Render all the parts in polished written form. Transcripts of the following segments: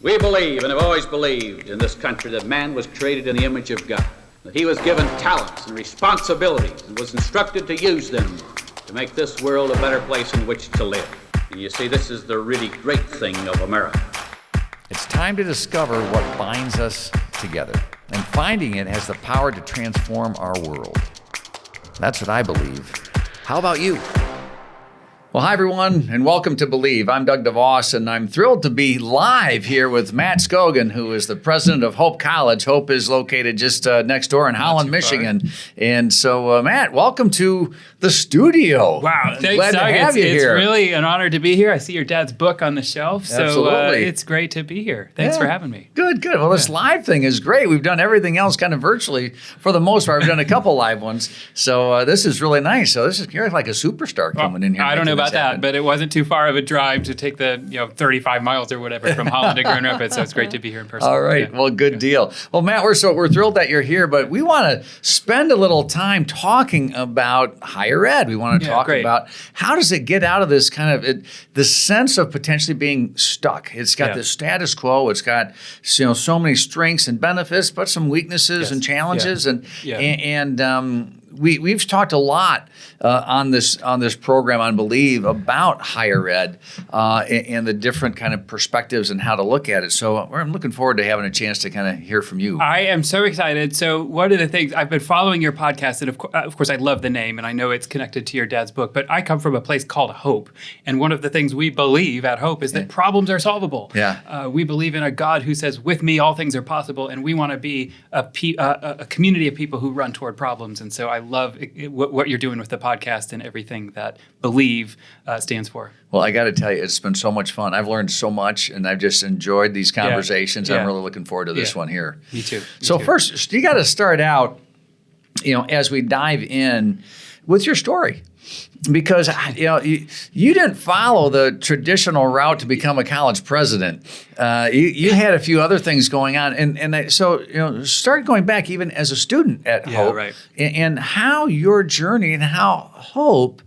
We believe and have always believed in this country that man was created in the image of God, that he was given talents and responsibilities and was instructed to use them to make this world a better place in which to live. And you see, this is the really great thing of America. It's time to discover what binds us together, and finding it has the power to transform our world. That's what I believe. How about you? Well, hi, everyone, and welcome to Believe. I'm Doug DeVos, and I'm thrilled to be live here with Matt Scogin, who is the president of Hope College. Hope is located just next door in Holland, Michigan. And so, Matt, welcome to the studio. Wow, thanks, glad Doug. to have you here. It's really an honor to be here. I see your dad's book on the shelf, so it's great to be here. Thanks for having me. Good. Well, this live thing is great. We've done everything else kind of virtually for the most part. We've done a couple live ones, so this is really nice. So you're like a superstar coming in here. I don't know about that, but it wasn't too far of a drive to take the 35 miles or whatever from Holland to Grand Rapids. So it's great to be here in person. All right. Yeah. Well, good deal. Well, Matt, we're thrilled that you're here, but we want to spend a little time talking about higher ed. We want to talk about how does it get out of this kind of the sense of potentially being stuck. It's got this status quo. It's got so many strengths and benefits, but some weaknesses and challenges. We've talked a lot on this program on Believe about higher ed and the different kind of perspectives and how to look at it. So I'm looking forward to having a chance to kind of hear from you. I am so excited. So one of the things, I've been following your podcast, and of course I love the name, and I know it's connected to your dad's book, but I come from a place called Hope. And one of the things we believe at Hope is that problems are solvable. Yeah. We believe in a God who says, with me, all things are possible, and we want to be a community of people who run toward problems. And so I love what you're doing with the podcast and everything that Believe stands for. Well, I got to tell you, it's been so much fun. I've learned so much, and I've just enjoyed these conversations. I'm really looking forward to this one here. Me too. First, you got to start out, as we dive in with your story. Because you didn't follow the traditional route to become a college president. You had a few other things going on, and so start going back even as a student at Hope, and how your journey and how Hope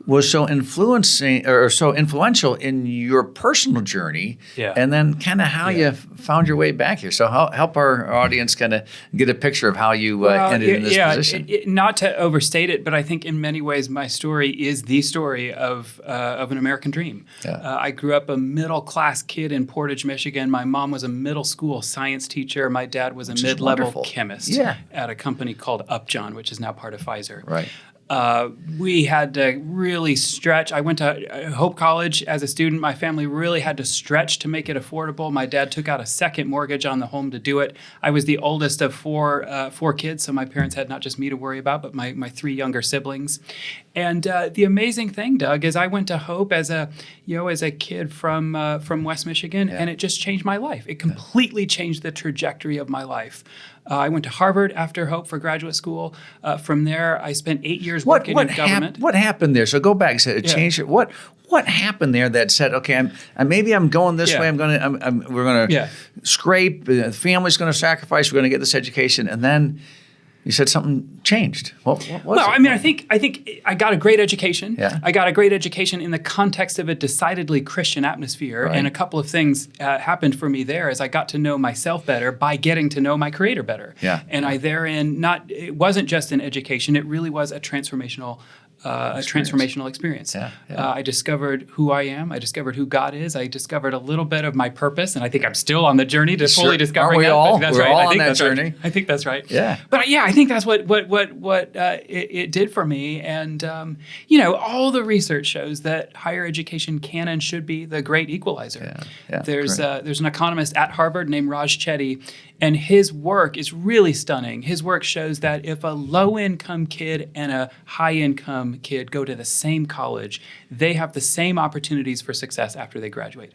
was so influential in your personal journey, and then kind of how you found your way back here. So help our audience kind of get a picture of how you ended in this position. Not to overstate it, but I think in many ways my story is the story of an American dream. I grew up a middle-class kid in Portage, Michigan. My mom was a middle school science teacher. My dad was a mid-level chemist at a company called Upjohn, which is now part of Pfizer. Right. We had to really stretch. I went to Hope College as a student. My family really had to stretch to make it affordable. My dad took out a second mortgage on the home to do it. I was the oldest of four kids, so my parents had not just me to worry about, but my three younger siblings. And the amazing thing, Doug, is I went to Hope as a kid from West Michigan, and it just changed my life. It completely changed the trajectory of my life. I went to Harvard after Hope for graduate school. From there, I spent 8 years working in government. What happened there? So go back and say it changed it. What happened there that said, okay, maybe I'm going this way. We're going to scrape. The family's going to sacrifice. We're going to get this education, and then you said something changed. What was it? I mean, I think I got a great education. Yeah. I got a great education in the context of a decidedly Christian atmosphere. Right. And a couple of things happened for me there as I got to know myself better by getting to know my Creator better. Yeah. And it wasn't just an education, it really was a transformational experience. I discovered who I am. I discovered who God is. I discovered a little bit of my purpose, and I think I'm still on the journey to fully discovering that. All? That's We're right. all I think on that that's journey. Right. I think that's right. Yeah. But I think that's what it did for me. And all the research shows that higher education can and should be the great equalizer. There's an economist at Harvard named Raj Chetty, and his work is really stunning. His work shows that if a low-income kid and a high-income kid go to the same college, they have the same opportunities for success after they graduate.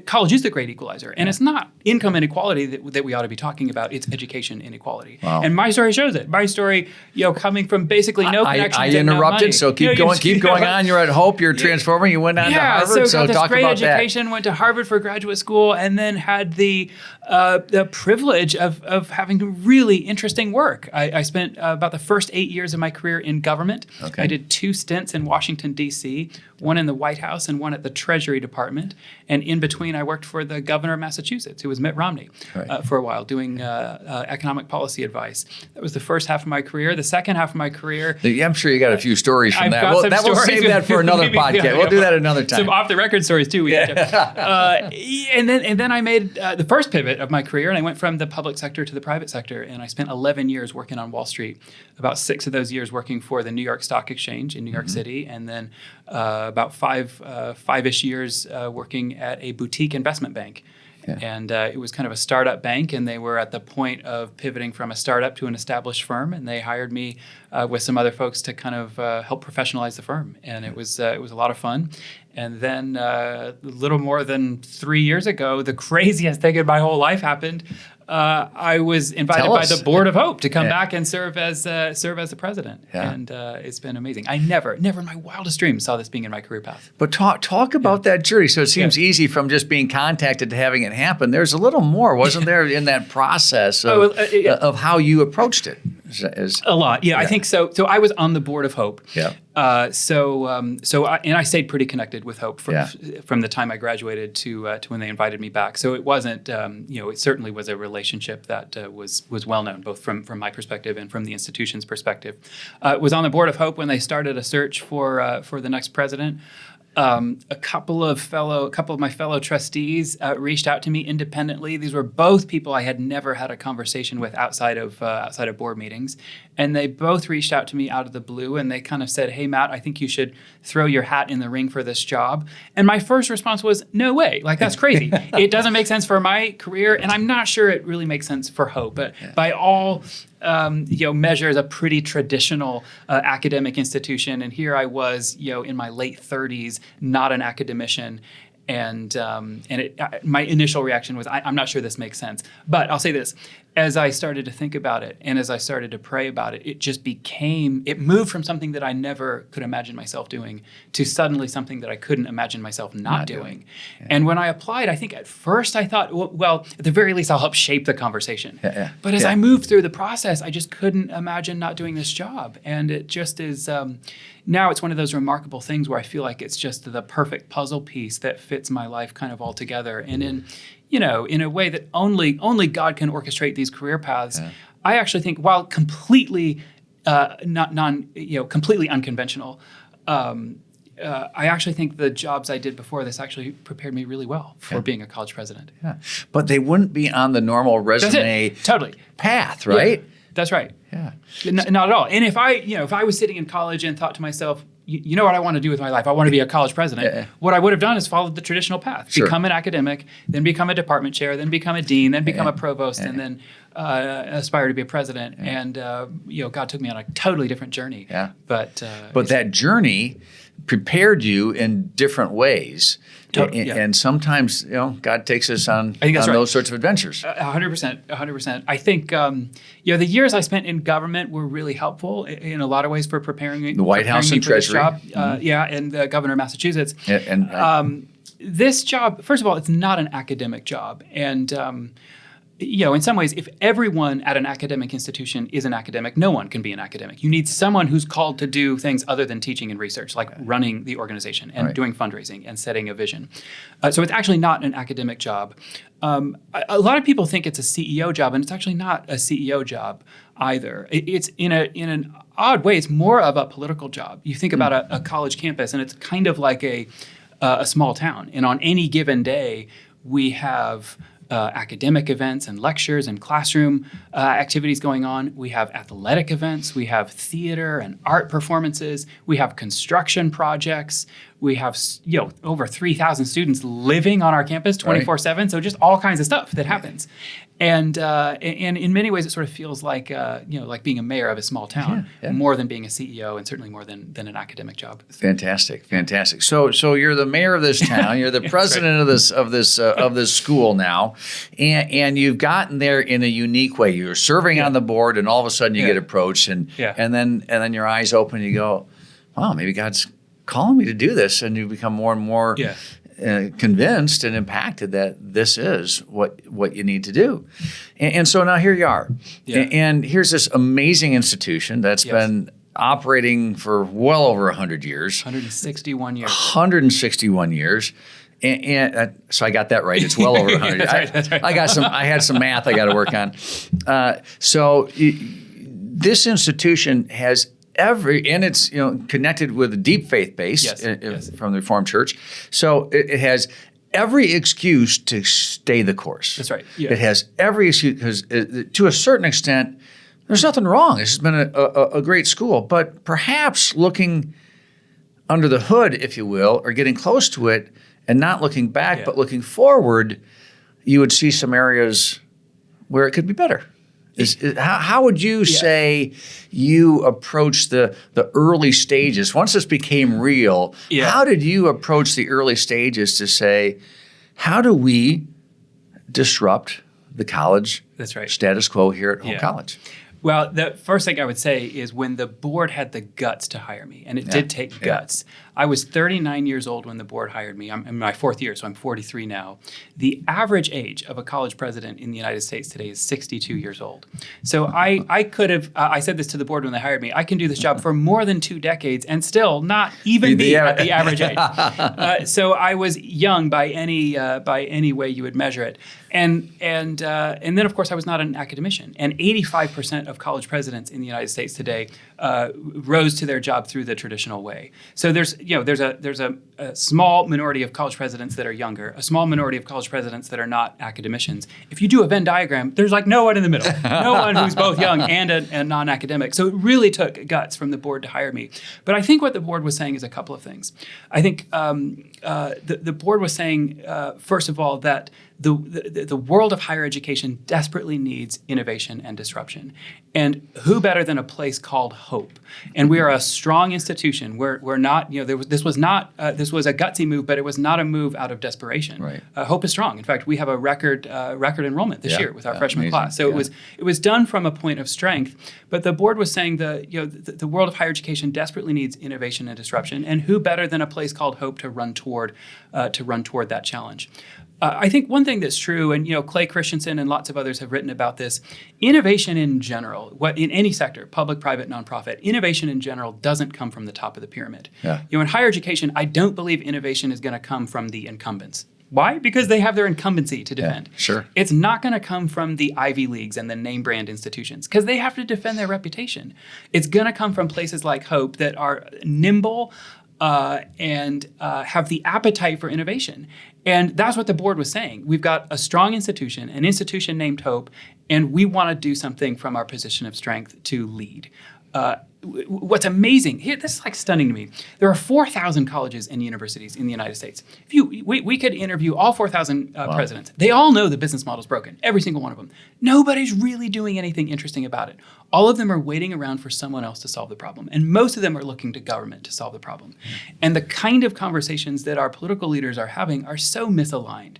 College is the great equalizer, and it's not income inequality that we ought to be talking about. It's education inequality. Wow. And my story shows it. My story, coming from basically no connection I to no interrupted, money. so keep going on. You're at Hope. You're transforming. You went on to Harvard. So got this talk great about education. Went to Harvard for graduate school, and then had the privilege of having really interesting work. I spent about the first 8 years of my career in government. Okay. I did 2 stints in Washington, D.C., one in the White House and one at the Treasury Department. And in between between, I worked for the governor of Massachusetts, who was Mitt Romney, for a while, doing economic policy advice. That was the first half of my career. The second half of my career, I'm sure you got a few stories from I've that. got Well, some that we'll stories. save that for another podcast. We'll do that another time. Some off-the-record stories too. And then I made the first pivot of my career, and I went from the public sector to the private sector, and I spent 11 years working on Wall Street. About 6 of those years working for the New York Stock Exchange in New York City, and then about five-ish years working at a boutique investment bank. Yeah. And it was kind of a startup bank, and they were at the point of pivoting from a startup to an established firm, and they hired me with some other folks to kind of help professionalize the firm, and it was a lot of fun. And then a little more than 3 years ago, the craziest thing in my whole life happened. I was invited by the Board of Hope to come back and serve as the president, and it's been amazing. I never in my wildest dreams saw this being in my career path. But talk about that journey. So it seems easy from just being contacted to having it happen. There's a little more, wasn't there, in that process of how you approached it? A lot, I think so. So I was on the Board of Hope. Yeah. I stayed pretty connected with Hope from the time I graduated to when they invited me back. So it wasn't, it certainly was a relationship that was well known, both from my perspective and from the institution's perspective. Was on the Board of Hope when they started a search for the next president. A couple of my fellow trustees reached out to me independently. These were both people I had never had a conversation with outside of board meetings, and they both reached out to me out of the blue, and they kind of said, "Hey, Matt, I think you should throw your hat in the ring for this job." And my first response was, "No way! Like, that's crazy. It doesn't make sense for my career, and I'm not sure it really makes sense for Hope." But by all measures, a pretty traditional academic institution, and here I was, in my late 30s, not an academician, and my initial reaction was, I'm not sure this makes sense. But I'll say this: as I started to think about it, and as I started to pray about it, it moved from something that I never could imagine myself doing to suddenly something that I couldn't imagine myself not doing. Yeah. And when I applied, I think at first I thought, well, at the very least, I'll help shape the conversation. But as I moved through the process, I just couldn't imagine not doing this job. And it just is, now it's one of those remarkable things where I feel like it's just the perfect puzzle piece that fits my life kind of all together. And in a way that only God can orchestrate these career paths. Yeah. I actually think, while completely completely unconventional, I actually think the jobs I did before this actually prepared me really well for being a college president. Yeah, but they wouldn't be on the normal resume path, right? Yeah, that's right. Yeah, not at all. And if I was sitting in college and thought to myself, you know what I want to do with my life? I want to be a college president. What I would have done is followed the traditional path. Sure. Become an academic, then become a department chair, then become a dean, then become a provost, and then aspire to be a president. And God took me on a totally different journey. Yeah. But that journey prepared you in different ways. And sometimes, God takes us on those sorts of adventures. 100%. I think, the years I spent in government were really helpful in a lot of ways for preparing me. The White House and Treasury. Job. And the governor of Massachusetts. And this job, first of all, it's not an academic job. And, in some ways, if everyone at an academic institution is an academic, no one can be an academic. You need someone who's called to do things other than teaching and research, like running the organization and doing fundraising and setting a vision. So it's actually not an academic job. A lot of people think it's a CEO job, and it's actually not a CEO job either. It's in an odd way, it's more of a political job. You think about a college campus, and it's kind of like a small town. And on any given day, we have academic events and lectures and classroom activities going on. We have athletic events. We have theater and art performances. We have construction projects. We have over 3,000 students living on our campus 24/7. So just all kinds of stuff that happens. And in many ways, it sort of feels like like being a mayor of a small town, more than being a CEO, and certainly more than an academic job. Fantastic. So you're the mayor of this town. You're the president of this school now, and you've gotten there in a unique way. You're serving on the board, and all of a sudden you get approached, and then your eyes open, and you go, "Wow, maybe God's calling me to do this," and you become more and more. Convinced and impacted that this is what you need to do. And so now here you are. Yeah. And here's this amazing institution that's been operating for well over 100 years. 161 years. 161 years. So I got that right. It's well over 100. That's right. I had some math I got to work on. This institution has and it's connected with a deep faith base from the Reformed Church. So it has every excuse to stay the course. That's right. Yeah. It has every excuse because to a certain extent, there's nothing wrong. This has been a great school, but perhaps looking under the hood, if you will, or getting close to it and not looking back, but looking forward, you would see some areas where it could be better. How would you say you approach the early stages? Once this became real, how did you approach the early stages to say, how do we disrupt the college status quo here at Hope College? Well, the first thing I would say is when the board had the guts to hire me, and it did take guts. I was 39 years old when the board hired me. I'm in my fourth year, so I'm 43 now. The average age of a college president in the United States today is 62 years old. So I could have, I said this to the board when they hired me, I can do this job for more than 2 decades and still not even be at the average age. So I was young by any way you would measure it. And then, of course, I was not an academician. And 85% of college presidents in the United States today rose to their job through the traditional way. So there's a small minority of college presidents that are younger, a small minority of college presidents that are not academicians. If you do a Venn diagram, there's like no one in the middle, no one who's both young and a non-academic. So it really took guts from the board to hire me. But I think what the board was saying is a couple of things. I think the board was saying, first of all, that the world of higher education desperately needs innovation and disruption. And who better than a place called Hope? And we are a strong institution. We're not, this was a gutsy move, but it was not a move out of desperation. Right. Hope is strong. In fact, we have a record enrollment this year with our freshman amazing. class. So it was done from a point of strength. But the board was saying the world of higher education desperately needs innovation and disruption. And who better than a place called Hope to run toward that challenge? I think one thing that's true, and Clay Christensen and lots of others have written about this, innovation in general, in any sector, public, private, nonprofit, innovation in general doesn't come from the top of the pyramid. Yeah. In higher education, I don't believe innovation is going to come from the incumbents. Why? Because they have their incumbency to defend. Yeah, sure. It's not going to come from the Ivy Leagues and the name brand institutions because they have to defend their reputation. It's going to come from places like Hope that are nimble and have the appetite for innovation. And that's what the board was saying. We've got a strong institution, an institution named Hope, and we want to do something from our position of strength to lead. What's amazing, this is like stunning to me. There are 4,000 colleges and universities in the United States. We could interview all 4,000 presidents. They all know the business model's broken, every single one of them. Nobody's really doing anything interesting about it. All of them are waiting around for someone else to solve the problem. And most of them are looking to government to solve the problem. And the kind of conversations that our political leaders are having are so misaligned.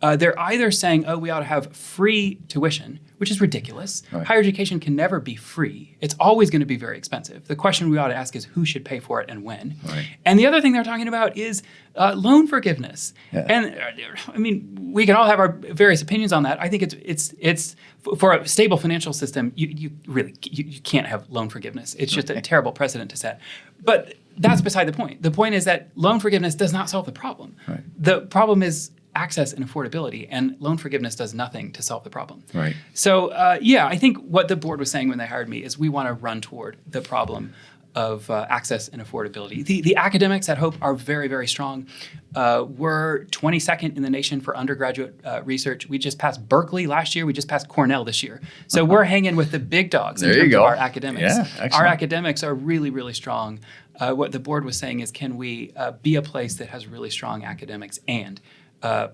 They're either saying, we ought to have free tuition, which is ridiculous. Right. Higher education can never be free. It's always going to be very expensive. The question we ought to ask is who should pay for it and when. Right. And the other thing they're talking about is loan forgiveness. Yeah. And I mean, we can all have our various opinions on that. I think it's for a stable financial system, you really can't have loan forgiveness. It's just a terrible precedent to set. But that's beside the point. The point is that loan forgiveness does not solve the problem. Right. The problem is access and affordability, and loan forgiveness does nothing to solve the problem. Right. So, I think what the board was saying when they hired me is we want to run toward the problem of access and affordability. The academics at Hope are very, very strong. We're 22nd in the nation for undergraduate research. We just passed Berkeley last year. We just passed Cornell this year. So we're hanging with the big dogs in terms of our academics. Yeah, excellent. Our academics are really, really strong. What the board was saying is, can we be a place that has really strong academics and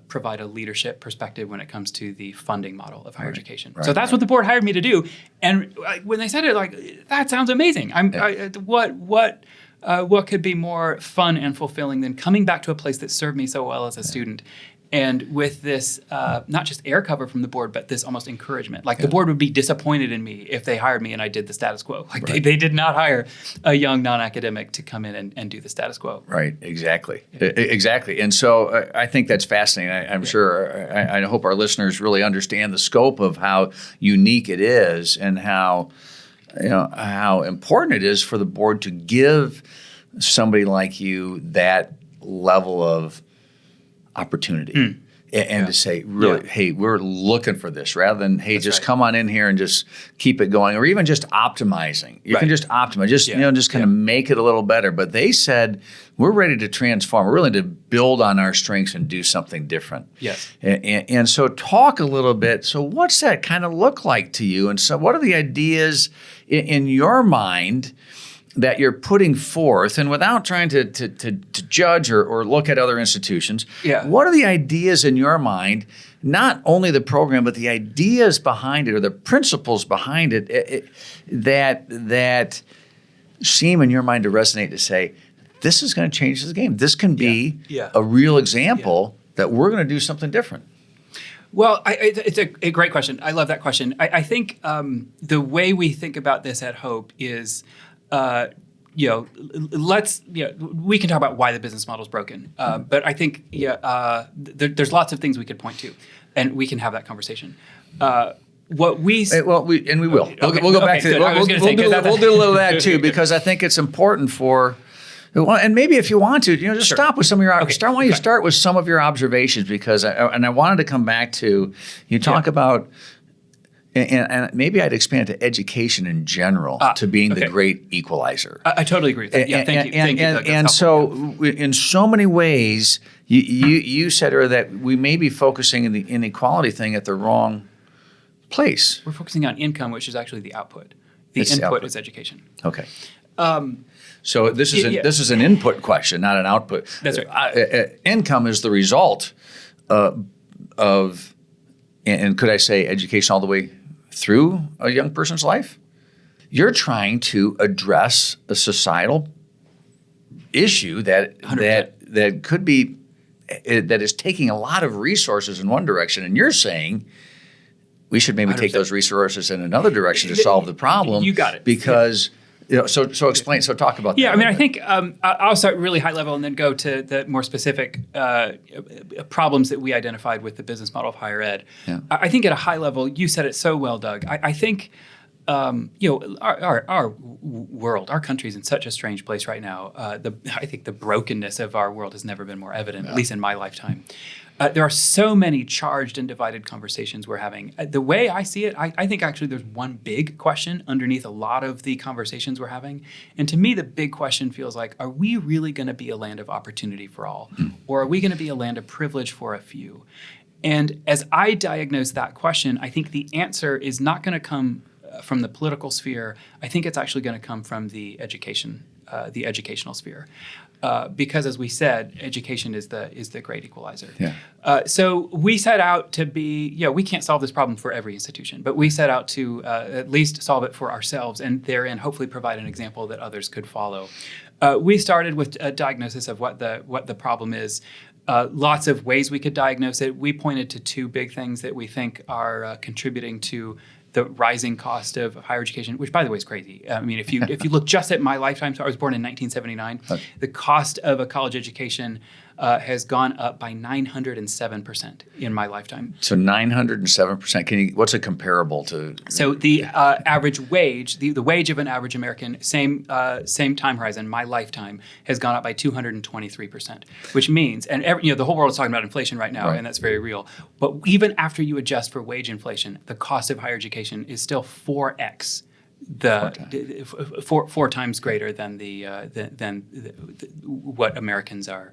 provide a leadership perspective when it comes to the funding model of higher education. So that's what the board hired me to do. And when they said it, that sounds amazing. What could be more fun and fulfilling than coming back to a place that served me so well as a student, and with this not just air cover from the board, but this almost encouragement. Like the board would be disappointed in me if they hired me and I did the status quo. Like they did not hire a young non-academic to come in and do the status quo. Right, exactly. Exactly. And so I think that's fascinating. I'm sure, I hope our listeners really understand the scope of how unique it is and how important it is for the board to give somebody like you that level of opportunity. And to say, really, hey, we're looking for this, rather than, hey, just come on in here and just keep it going, or even just optimizing. You can just optimize, just kind of make it a little better. But they said, we're ready to transform. We're willing to build on our strengths and do something different. Yes. And so talk a little bit. So what's that kind of look like to you? And so what are the ideas in your mind that you're putting forth, and without trying to judge or look at other institutions, what are the ideas in your mind, not only the program, but the ideas behind it or the principles behind it, that seem in your mind to resonate, to say, this is going to change this game. This can be a real example that we're going to do something different. Well, it's a great question. I love that question. I think the way we think about this at Hope is, we can talk about why the business model is broken, but I think there's lots of things we could point to, and we can have that conversation. What we will. We'll go back to we'll do a little of that too, because I think it's important for. And maybe if you want to, just stop with some of your. Start with some of your observations, because I wanted to come back to you talk about. And maybe I'd expand to education in general to being the great equalizer. I totally agree with that. Thank you. And so, in so many ways, you said earlier that we may be focusing in the inequality thing at the wrong place. We're focusing on income, which is actually the output. The input is education. Okay. So this is an input question, not an output. That's right. Income is the result of, and could I say education all the way through a young person's life? You're trying to address a societal issue that could be, that is taking a lot of resources in one direction, and you're saying we should maybe 100%. Take those resources in another direction to solve the problem. You got it. Because so explain. So talk about that. Yeah, I mean, I think I'll start really high level and then go to the more specific problems that we identified with the business model of higher ed. Yeah. I think at a high level, you said it so well, Doug. I think our world, our country is in such a strange place right now. I think the brokenness of our world has never been more evident, at least in my lifetime. There are so many charged and divided conversations we're having. The way I see it, I think actually there's one big question underneath a lot of the conversations we're having. And to me, the big question feels like, are we really going to be a land of opportunity for all? Or are we going to be a land of privilege for a few? And as I diagnose that question, I think the answer is not going to come from the political sphere. I think it's actually going to come from the educational sphere. Because, as we said, education is the great equalizer. Yeah. So we set out to be, we can't solve this problem for every institution, but we set out to at least solve it for ourselves, and therein hopefully provide an example that others could follow. We started with a diagnosis of what the problem is. Lots of ways we could diagnose it. We pointed to two big things that we think are contributing to the rising cost of higher education, which, by the way, is crazy. I mean, if you look just at my lifetime, so I was born in 1979, the cost of a college education has gone up by 907% in my lifetime. So 907%. What's a comparable to? So the average wage, the wage of an average American, same time horizon, my lifetime, has gone up by 223%, which means, and the whole world is talking about inflation right now, and that's very real. But even after you adjust for wage inflation, the cost of higher education is still 4x. Four times greater than what Americans are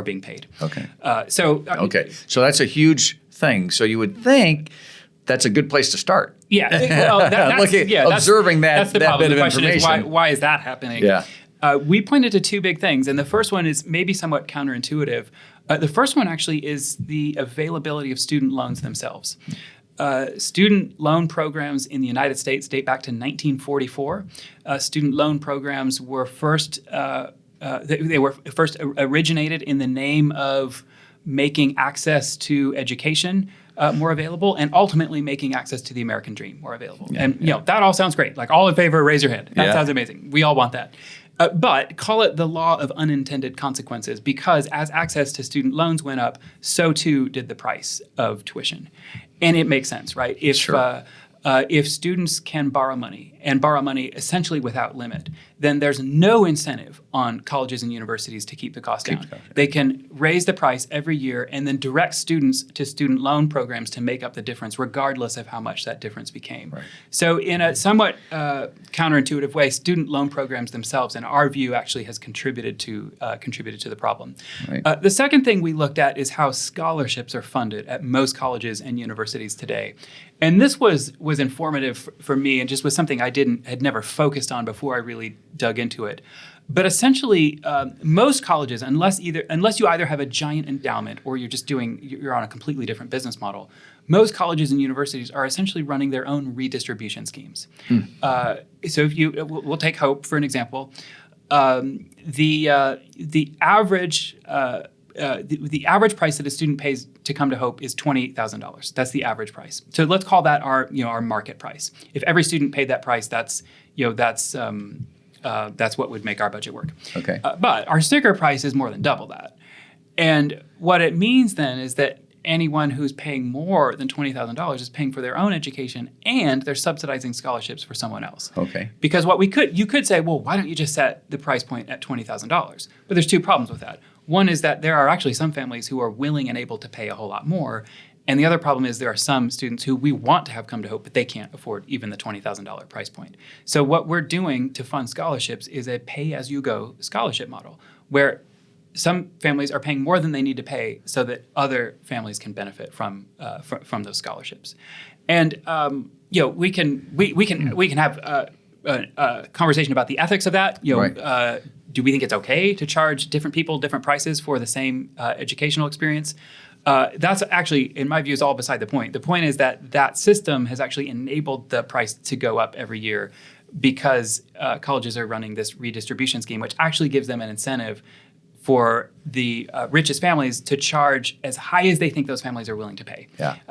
being paid. Okay. So that's a huge thing. So you would think that's a good place to start. Yeah. Well, observing that's the that problem. bit the of question information. Is why is that happening? Yeah. We pointed to two big things, and the first one is maybe somewhat counterintuitive. The first one actually is the availability of student loans themselves. Student loan programs in the United States date back to 1944. Student loan programs were first originated in the name of making access to education more available, and ultimately making access to the American dream more available. That all sounds great. Like, all in favor, raise your hand. That sounds amazing. We all want that. But call it the law of unintended consequences, because as access to student loans went up, so too did the price of tuition. And it makes sense, right? If students can borrow money and borrow money essentially without limit, then there's no incentive on colleges and universities to keep the cost down. They can raise the price every year and then direct students to student loan programs to make up the difference, regardless of how much that difference became. Right. So in a somewhat counterintuitive way, student loan programs themselves, in our view, actually has contributed to the problem. Right. The second thing we looked at is how scholarships are funded at most colleges and universities today. And this was informative for me, and just was something I had never focused on before I really dug into it. But essentially, most colleges, unless you either have a giant endowment or you're on a completely different business model, most colleges and universities are essentially running their own redistribution schemes. So we'll take Hope for an example. The average price that a student pays to come to Hope is $28,000. That's the average price. So let's call that our market price. If every student paid that price, that's what would make our budget work. Okay. But our sticker price is more than double that. And what it means then is that anyone who's paying more than $20,000 is paying for their own education, and they're subsidizing scholarships for someone else. Okay. Because you could say, well, why don't you just set the price point at $20,000? But there's two problems with that. One is that there are actually some families who are willing and able to pay a whole lot more. And the other problem is there are some students who we want to have come to Hope, but they can't afford even the $20,000 price point. So what we're doing to fund scholarships is a pay-as-you-go scholarship model, where some families are paying more than they need to pay so that other families can benefit from those scholarships. And we can have a conversation about the ethics of that. Right. Do we think it's okay to charge different people different prices for the same educational experience? That's actually, in my view, is all beside the point. The point is that system has actually enabled the price to go up every year because colleges are running this redistribution scheme, which actually gives them an incentive for the richest families to charge as high as they think those families are willing to pay,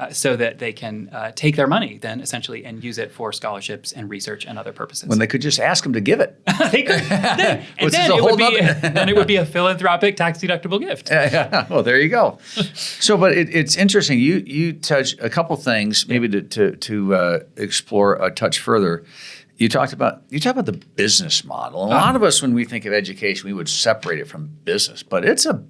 so that they can take their money then essentially and use it for scholarships and research and other purposes. When they could just ask them to give it. They could. Then it would be a philanthropic tax-deductible gift. Yeah. Well, there you go. So, but it's interesting. You touch a couple things maybe to explore a touch further. You talked about the business model. And a lot of us, when we think of education, we would separate it from business, but it's a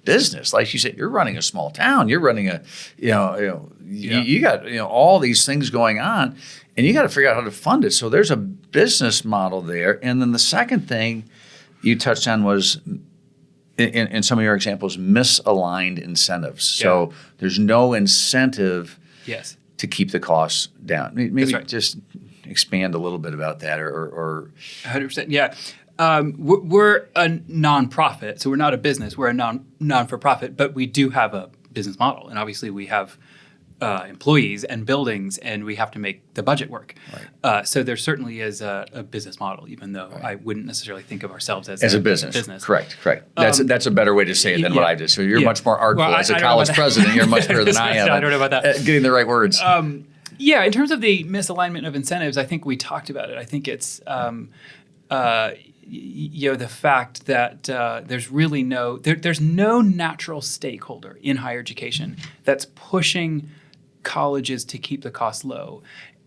business. Like you said, you're running a small town. You're running you got all these things going on, and you got to figure out how to fund it. So there's a business model there. And then the second thing you touched on was, in some of your examples, misaligned incentives. So there's no incentive to keep the costs down. Maybe That's right. Just expand a little bit about that, or 100%. Yeah. We're a nonprofit, so we're not a business. We're a non-for-profit, but we do have a business model, and obviously we have employees and buildings, and we have to make the budget work. Right. So there certainly is a business model, even though I wouldn't necessarily think of ourselves as a business. Correct. That's a better way to say it than what I did. So you're much more artful as a college president. You're much better than I am. I don't know about that. Getting the right words. Yeah, in terms of the misalignment of incentives, I think we talked about it. I think it's the fact that there's really there's no natural stakeholder in higher education that's pushing colleges to keep the costs low.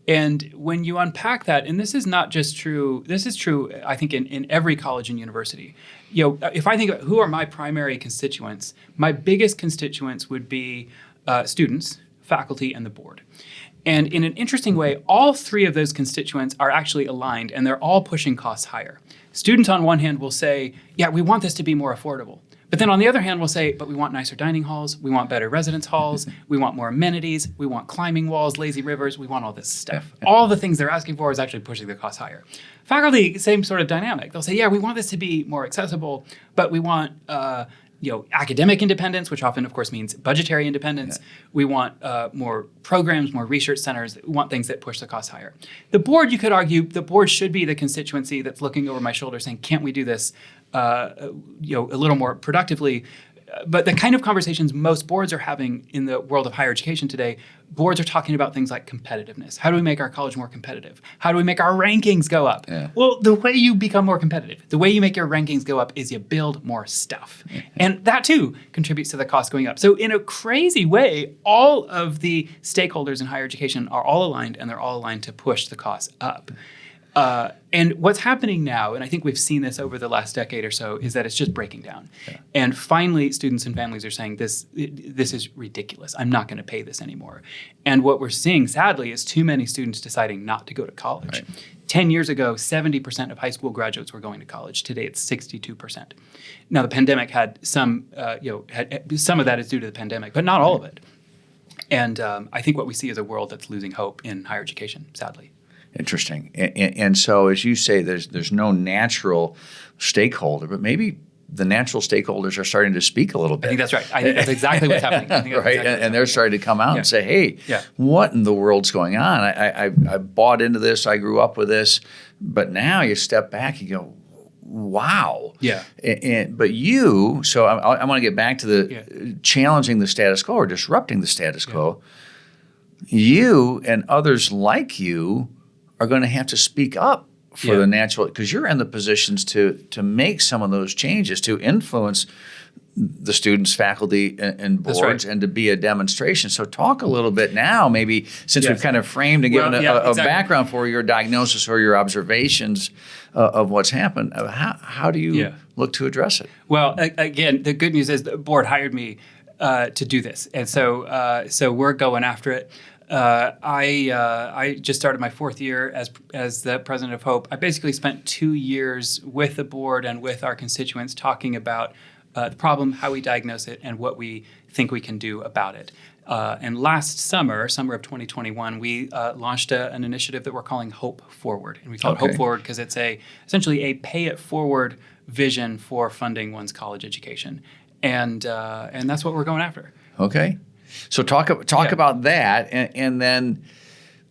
And when you unpack that, and this is not just true, this is true, I think, in every college and university. If I think of who are my primary constituents, my biggest constituents would be students, faculty, and the board. And in an interesting way, all three of those constituents are actually aligned, and they're all pushing costs higher. Students on one hand will say, yeah, we want this to be more affordable. But then on the other hand, we'll say, but we want nicer dining halls, we want better residence halls, we want more amenities, we want climbing walls, lazy rivers, we want all this stuff. All the things they're asking for is actually pushing the costs higher. Faculty, same sort of dynamic. They'll say, yeah, we want this to be more accessible, but we want academic independence, which often, of course, means budgetary independence. Yeah. We want more programs, more research centers. We want things that push the costs higher. The board, you could argue, the board should be the constituency that's looking over my shoulder saying, can't we do this a little more productively? But the kind of conversations most boards are having in the world of higher education today, boards are talking about things like competitiveness. How do we make our college more competitive? How do we make our rankings go up? Yeah. Well, the way you become more competitive, the way you make your rankings go up is you build more stuff. Yeah. And that too contributes to the cost going up. So in a crazy way, all of the stakeholders in higher education are all aligned, and they're all aligned to push the costs up. And what's happening now, and I think we've seen this over the last decade or so, is that it's just breaking down. Yeah. And finally, students and families are saying, this is ridiculous. I'm not going to pay this anymore. And what we're seeing, sadly, is too many students deciding not to go to college. Right. 10 years ago, 70% of high school graduates were going to college. Today, it's 62%. Now, the pandemic had some, some of that is due to the pandemic, but not all of it. And I think what we see is a world that's losing hope in higher education, sadly. Interesting. And so, as you say, there's no natural stakeholder, but maybe the natural stakeholders are starting to speak a little bit. I think that's right. I think that's exactly what's happening. Right, and they're starting to come out and say, hey, what in the world's going on? I bought into this. I grew up with this. But now you step back and go, wow. Yeah. But you, so I want to get back to the challenging the status quo or disrupting the status quo. You and others like you are going to have to speak up for the natural, because you're in the positions to make some of those changes, to influence the students, faculty, and boards, and to be a demonstration. So talk a little bit now, maybe, since we've kind of framed and given a background for your diagnosis or your observations of what's happened. How do you look to address it? Well, again, the good news is the board hired me to do this. And so we're going after it. I just started my 4th year as the president of Hope. I basically spent 2 years with the board and with our constituents talking about the problem, how we diagnose it, and what we think we can do about it. And last summer of 2021, we launched an initiative that we're calling Hope Forward. And we call it Hope Forward because it's essentially a pay-it-forward vision for funding one's college education. And that's what we're going after. Okay. So talk about that, and then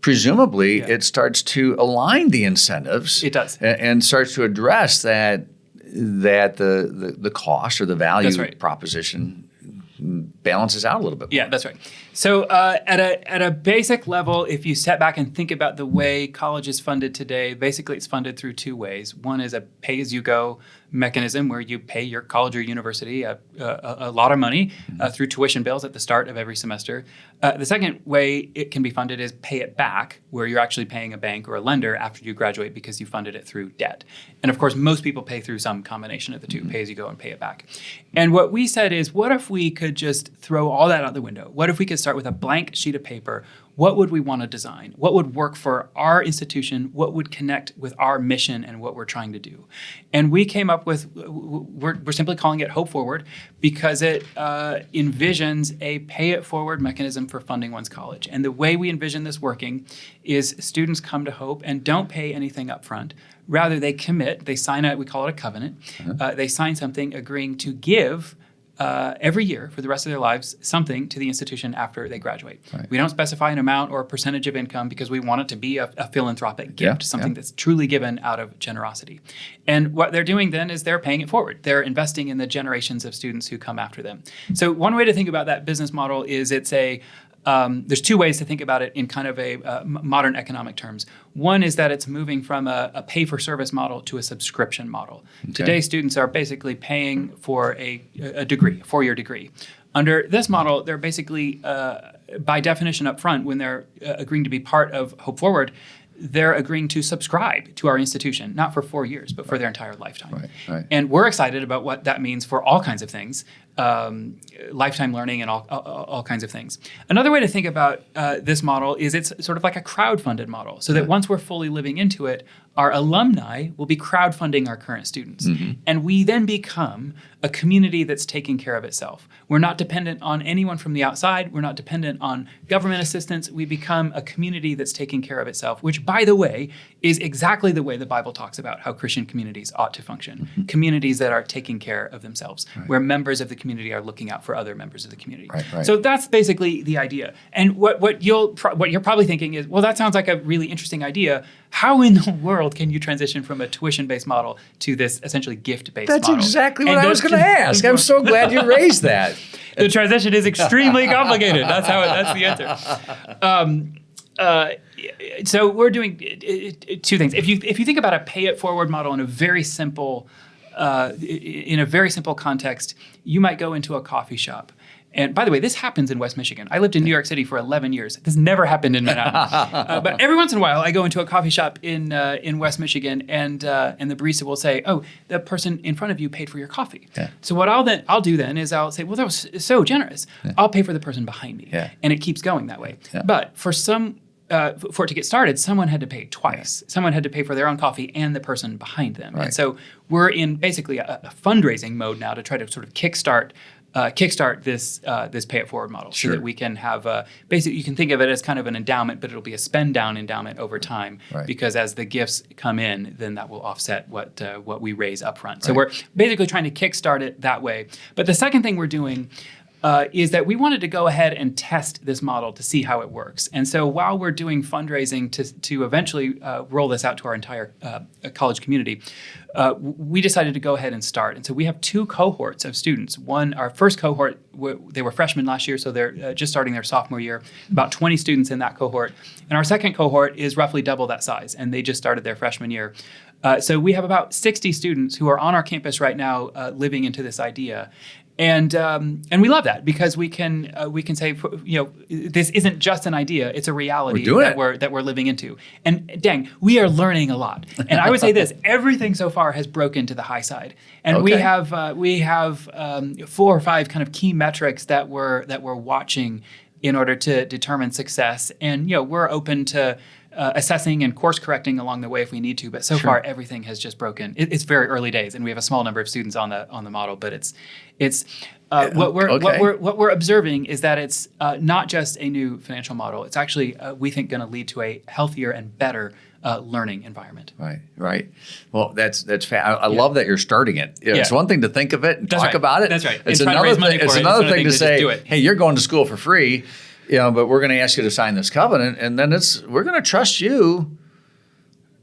presumably it starts to align the incentives. It does, and starts to address that the cost or the value proposition balances out a little bit more. Yeah, that's right. So at a basic level, if you step back and think about the way college is funded today, basically it's funded through 2 ways. One is a pay-as-you-go mechanism where you pay your college or university a lot of money through tuition bills at the start of every semester. The second way it can be funded is pay it back, where you're actually paying a bank or a lender after you graduate because you funded it through debt. And of course, most people pay through some combination of the two, pay-as-you-go and pay it back. And what we said is, what if we could just throw all that out the window? What if we could start with a blank sheet of paper? What would we want to design? What would work for our institution? What would connect with our mission and what we're trying to do? And we came up with, we're simply calling it Hope Forward because it envisions a pay-it-forward mechanism for funding one's college. And the way we envision this working is students come to Hope and don't pay anything up front. Rather, they commit, they sign we call it a covenant. They sign something agreeing to give every year for the rest of their lives something to the institution after they graduate. Right. We don't specify an amount or a percentage of income because we want it to be a philanthropic gift, something that's truly given out of generosity. And what they're doing then is they're paying it forward. They're investing in the generations of students who come after them. So one way to think about that business model is there's 2 ways to think about it in kind of a modern economic terms. One is that it's moving from a pay-for-service model to a subscription model. Okay. Today, students are basically paying for a degree, a 4-year degree. Under this model, they're basically, by definition up front, when they're agreeing to be part of Hope Forward, they're agreeing to subscribe to our institution, not for 4 years, but for their entire lifetime. Right. And we're excited about what that means for all kinds of things, lifetime learning and all kinds of things. Another way to think about this model is it's sort of like a crowd-funded model, so that once we're fully living into it, our alumni will be crowdfunding our current students. And we then become a community that's taking care of itself. We're not dependent on anyone from the outside. We're not dependent on government assistance. We become a community that's taking care of itself, which, by the way, is exactly the way the Bible talks about how Christian communities ought to function. Communities that are taking care of themselves, where members of the community are looking out for other members of the community. So that's basically the idea. And what you're probably thinking is, well, that sounds like a really interesting idea. How in the world can you transition from a tuition-based model to this essentially gift-based model? That's exactly what I was going to ask. I'm so glad you raised that. The transition is extremely complicated. That's the answer. So we're doing 2 things. If you think about a pay-it-forward model in a very simple context, you might go into a coffee shop And by the way, this happens in West Michigan. I lived in New York City for 11 years. This never happened in Manhattan. But every once in a while, I go into a coffee shop in West Michigan, and the barista will say, "Oh, the person in front of you paid for your coffee." Yeah. So what I'll do then is I'll say, "Well, that was so generous. I'll pay for the person behind me," and it keeps going that way. Yeah. But for it to get started, someone had to pay twice. Yeah. Someone had to pay for their own coffee and the person behind them. Right. And so we're in basically a fundraising mode now to try to sort of kickstart this pay it forward model, so that we can have basically, you can think of it as kind of an endowment, but it'll be a spend down endowment over time, because as the gifts come in, then that will offset what we raise upfront. So we're basically trying to kickstart it that way. But the second thing we're doing is that we wanted to go ahead and test this model to see how it works. And so while we're doing fundraising to eventually roll this out to our entire college community, we decided to go ahead and start. And so we have 2 cohorts of students. Our first cohort, they were freshmen last year, so they're just starting their sophomore year, about 20 students in that cohort. And our second cohort is roughly double that size, and they just started their freshman year. So we have about 60 students who are on our campus right now living into this idea. And we love that, because we can say, this isn't just an idea; it's a reality that we're living into. And dang, we are learning a lot. And I would say this: everything so far has broken to the high side. And we have 4 or 5 kind of key metrics that we're watching in order to determine success. And we're open to assessing and course correcting along the way if we need to. But so far, everything has just broken. It's very early days, and we have a small number of students on the model. But what we're observing is that it's not just a new financial model. It's actually we think going to lead to a healthier and better learning environment. Right. Well, that's I love that you're starting it. It's one thing to think of it and talk about it. That's right. It's another thing to say, hey, you're going to school for free. But we're going to ask you to sign this covenant, and then we're going to trust you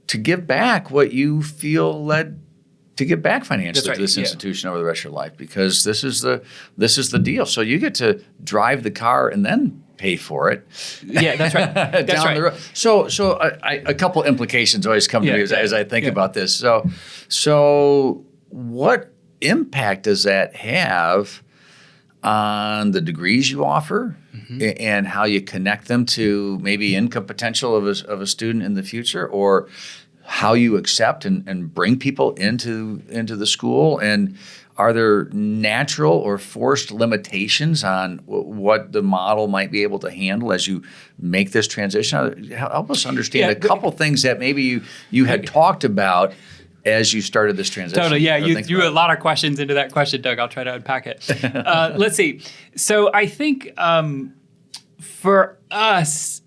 to give back what you feel led to give back financially to this institution over the rest of your life, because this is the deal. So you get to drive the car and then pay for it. Yeah, that's right. The road. So a couple implications always come to me as I think about this. So what impact does that have on the degrees you offer, and how you connect them to maybe income potential of a student in the future, or how you accept and bring people into the school? And are there natural or forced limitations on what the model might be able to handle as you make this transition? Help us understand a couple things that maybe you had talked about as you started this transition. Totally, yeah. You threw a lot of questions into that question, Doug. I'll try to unpack it. Let's see. So I think for us,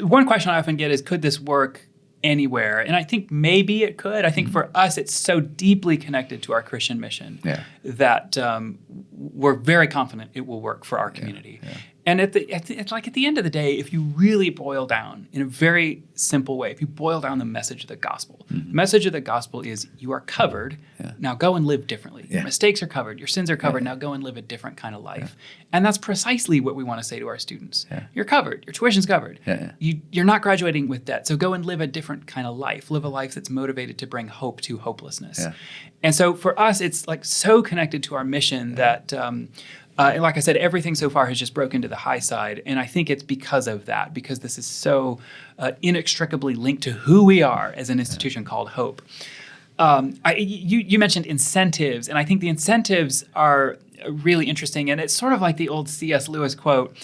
one question I often get is, could this work anywhere? And I think maybe it could. I think for us, it's so deeply connected to our Christian mission that we're very confident it will work for our community. And at the end of the day, if you really boil down in a very simple way, if you boil down the message of the gospel, the message of the gospel is you are covered. Now go and live differently. Your mistakes are covered. Your sins are covered. Now go and live a different kind of life. And that's precisely what we want to say to our students. You're covered. Your tuition's covered. You're not graduating with debt. So go and live a different kind of life. Live a life that's motivated to bring hope to hopelessness. And so for us, it's like so connected to our mission that and like I said, everything so far has just broken to the high side. And I think it's because of that, because this is so inextricably linked to who we are as an institution called Hope. You mentioned incentives, and I think the incentives are really interesting. And it's sort of like the old C.S. Lewis quote.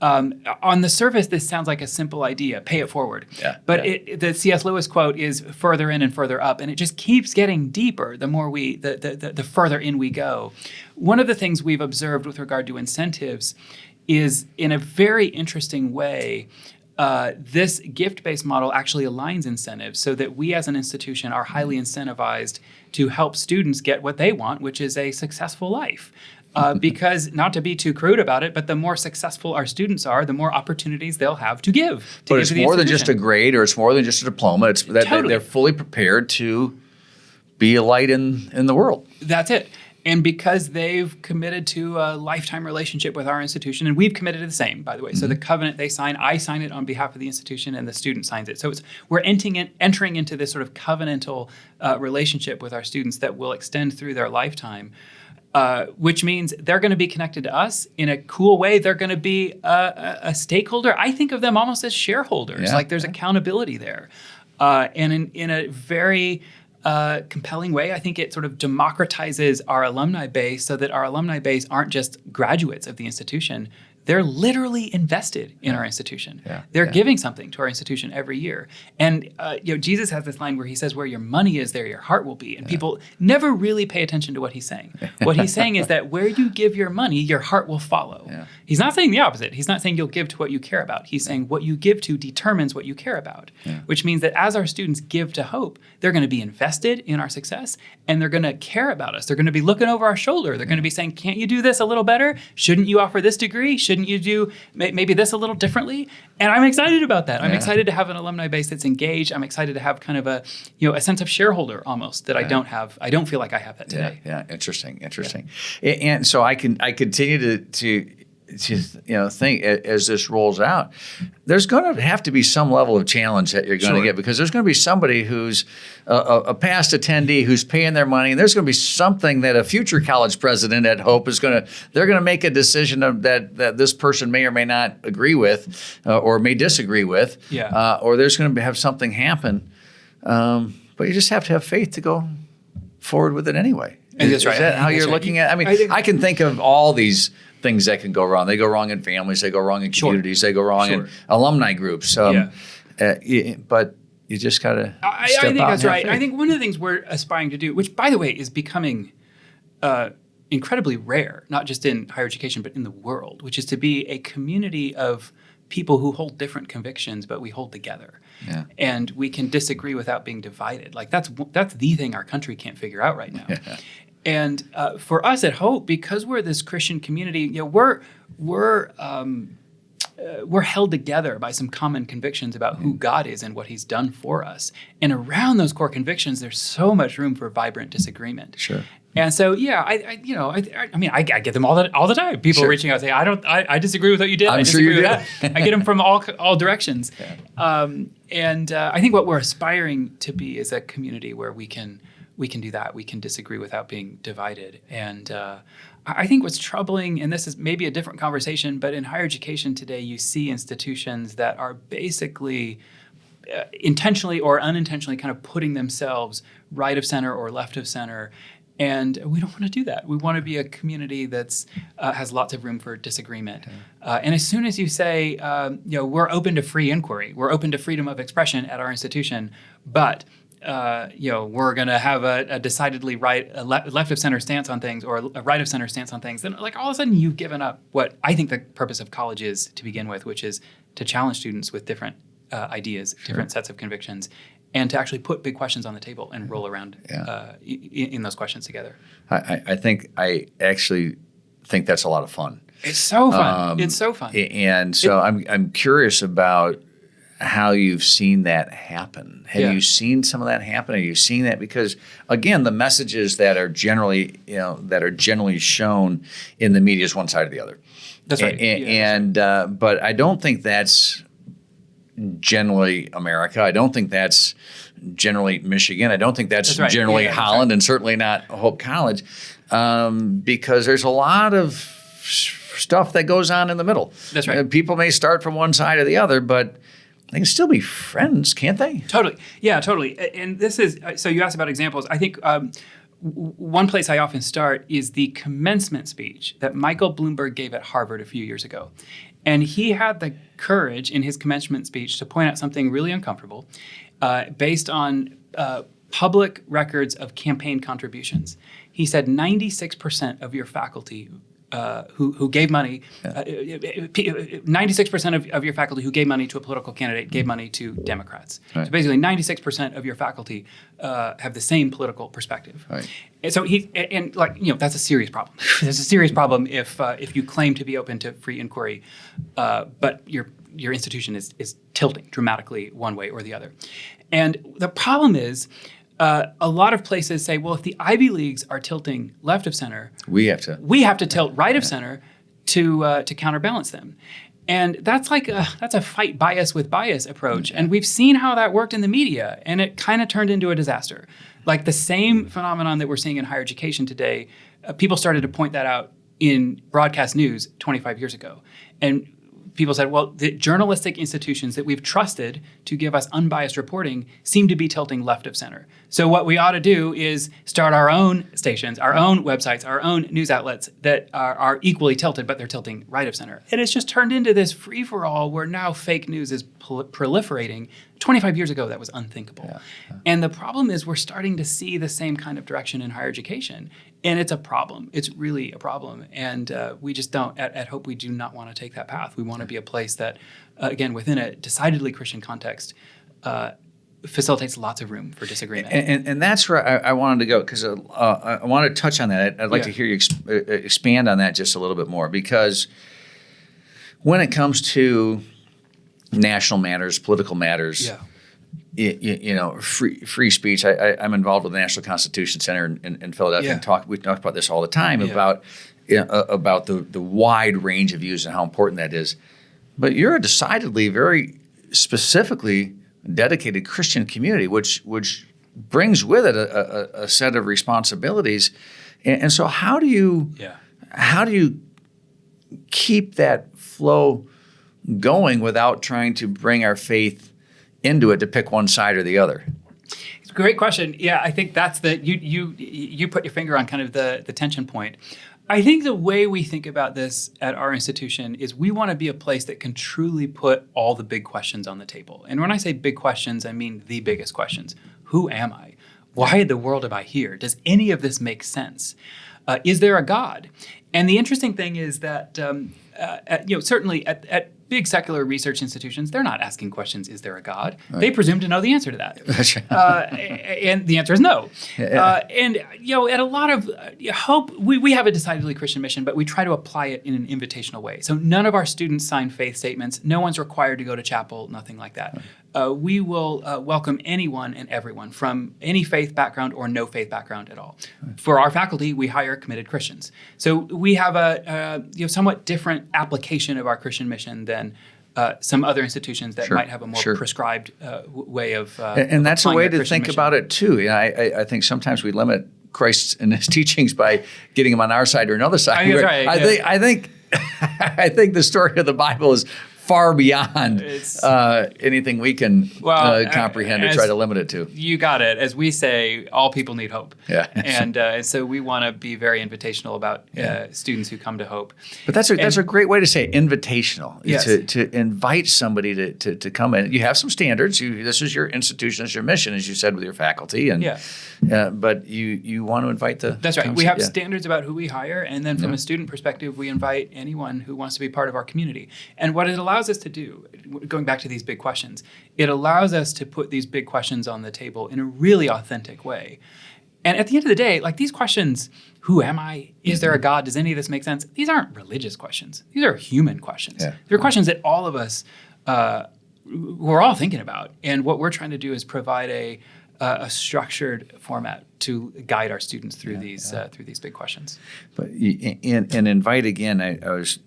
On the surface, this sounds like a simple idea, pay it forward. But the C.S. Lewis quote is further in and further up, and it just keeps getting deeper the more the further in we go. One of the things we've observed with regard to incentives is, in a very interesting way, this gift-based model actually aligns incentives so that we as an institution are highly incentivized to help students get what they want, which is a successful life. Because, not to be too crude about it, but the more successful our students are, the more opportunities they'll have to give. But it's more than just a grade, or it's more than just a diploma. It's that they're fully prepared to be a light in the world. That's it. And because they've committed to a lifetime relationship with our institution, and we've committed to the same, by the way. So the covenant they sign, I sign it on behalf of the institution, and the student signs it. So we're entering into this sort of covenantal relationship with our students that will extend through their lifetime. which means they're going to be connected to us in a cool way. They're going to be a stakeholder. I think of them almost as shareholders. Yeah. Like there's accountability there. And in a very compelling way, I think it sort of democratizes our alumni base so that our alumni base aren't just graduates of the institution. They're literally invested in our institution. Yeah. They're giving something to our institution every year. And Jesus has this line where he says, where your money is, there your heart will be. And people never really pay attention to what he's saying. What he's saying is that where you give your money, your heart will follow. Yeah. He's not saying the opposite. He's not saying you'll give to what you care about. He's saying what you give to determines what you care about, which means that as our students give to Hope, they're going to be invested in our success and they're going to care about us. They're going to be looking over our shoulder. They're going to be saying, can't you do this a little better? Shouldn't you offer this degree? Shouldn't you do maybe this a little differently? And I'm excited about that. I'm excited to have an alumni base that's engaged. I'm excited to have kind of a sense of shareholder almost that I don't have. I don't feel like I have that today. Yeah. Interesting. And so I continue to think as this rolls out, there's going to have to be some level of challenge that you're going to get, because there's going to be somebody who's a past attendee who's paying their money, and there's going to be something that a future college president at Hope they're going to make a decision that this person may or may not agree with or may disagree with, or there's going to have something happen, but you just have to have faith to go forward with it anyway. That's right. Is that how you're looking at it? I mean, I can think of all these things that can go wrong. They go wrong in families. They go wrong in communities. They go wrong in alumni groups. But you just got to step out. I think that's right. Faith. I think one of the things we're aspiring to do, which by the way is becoming incredibly rare, not just in higher education, but in the world, which is to be a community of people who hold different convictions, but we hold together. Yeah. And we can disagree without being divided. Like that's the thing our country can't figure out right now. And for us at Hope, because we're this Christian community, we're held together by some common convictions about who God is and what He's done for us. And around those core convictions, there's so much room for vibrant disagreement. Sure. And so, I get them all the time. People reaching out and saying, I disagree with what you did. I'm I sure disagree you with that. I get them from all directions. Yeah. I think what we're aspiring to be is a community where we can do that. We can disagree without being divided. And I think what's troubling, and this is maybe a different conversation, but in higher education today, you see institutions that are basically intentionally or unintentionally kind of putting themselves right of center or left of center. And we don't want to do that. We want to be a community that's has lots of room for disagreement. And as soon as you say, we're open to free inquiry, we're open to freedom of expression at our institution, but we're going to have a decidedly left of center stance on things or a right of center stance on things, then like all of a sudden you've given up what I think the purpose of college is to begin with, which is to challenge students with different ideas, different sets of convictions, and to actually put big questions on the table and roll around in those questions together. I actually think that's a lot of fun. It's so fun. It's so fun. And so I'm curious about how you've seen that happen. Have you seen some of that happen? Are you seeing that? Because again, the messages that are generally shown in the media is one side or the other. That's right. But I don't think that's generally America. I don't think that's generally Michigan. I don't think that's generally Holland, and certainly not Hope College, because there's a lot of stuff that goes on in the middle. That's right. People may start from one side or the other, but they can still be friends, can't they? Totally. Yeah, totally. And this is, so you asked about examples. I think one place I often start is the commencement speech that Michael Bloomberg gave at Harvard a few years ago. And he had the courage in his commencement speech to point out something really uncomfortable based on public records of campaign contributions. He said 96% of your faculty who gave money, 96% of your faculty who gave money to a political candidate gave money to Democrats. Right. So basically 96% of your faculty have the same political perspective. Right. And so that's a serious problem. It's a serious problem if you claim to be open to free inquiry, but your institution is tilting dramatically one way or the other. And the problem is, a lot of places say, well, if the Ivy Leagues are tilting left of center, we have to tilt right of center to counterbalance them. And that's a fight bias with bias approach. And we've seen how that worked in the media, and it kind of turned into a disaster. Like the same phenomenon that we're seeing in higher education today, people started to point that out in broadcast news 25 years ago. And people said, well, the journalistic institutions that we've trusted to give us unbiased reporting seem to be tilting left of center. So what we ought to do is start our own stations, our own websites, our own news outlets that are equally tilted, but they're tilting right of center. And it's just turned into this free-for-all where now fake news is proliferating. 25 years ago, that was unthinkable. Yeah. And the problem is we're starting to see the same kind of direction in higher education. And it's a problem. It's really a problem. And we just don't, at Hope, we do not want to take that path. We want to be a place that, again, within a decidedly Christian context, facilitates lots of room for disagreement. And that's where I wanted to go, because I want to touch on that. I'd like to hear you expand on that just a little bit more, because when it comes to national matters, political matters, free speech. I'm involved with the National Constitution Center in Philadelphia, and we talk about this all the time about the wide range of views and how important that is. But you're a decidedly very specifically dedicated Christian community, which brings with it a set of responsibilities. And so how do you keep that flow going without trying to bring our faith into it to pick one side or the other? It's a great question. Yeah, I think that's you put your finger on kind of the tension point. I think the way we think about this at our institution is we want to be a place that can truly put all the big questions on the table. And when I say big questions, I mean the biggest questions. Who am I? Why in the world am I here? Does any of this make sense? Is there a God? And the interesting thing is that certainly at big secular research institutions, they're not asking questions, is there a God? Right. They presume to know the answer to that. That's right. And the answer is no. And at a lot of Hope, we have a decidedly Christian mission, but we try to apply it in an invitational way. So none of our students sign faith statements. No one's required to go to chapel, nothing like that. Right. We will welcome anyone and everyone from any faith background or no faith background at all. Right. For our faculty, we hire committed Christians. So we have a somewhat different application of our Christian mission than some other institutions that might have a more prescribed way of and that's a way to think mission. About it too. I think sometimes we limit Christ and his teachings by getting him on our side or another side. I think the story of the Bible is far beyond anything we can comprehend or try to limit it to. You got it. As we say, all people need hope. Yeah. And so we want to be very invitational about students who come to Hope. But that's a great way to say it, invitational. Yes. To invite somebody to come in. You have some standards. This is your institution, this is your mission, as you said, with your faculty. But you want to invite the That's right. We have standards about who we hire, and then from a student perspective, we invite anyone who wants to be part of our community. And what it allows us to do, going back to these big questions, it allows us to put these big questions on the table in a really authentic way. And at the end of the day, like these questions, who am I? Is there a God? Does any of this make sense? These aren't religious questions. These are human questions. Yeah. They're questions that all of us, we're all thinking about. And what we're trying to do is provide a structured format to guide our students through these big questions. But and invite again. I was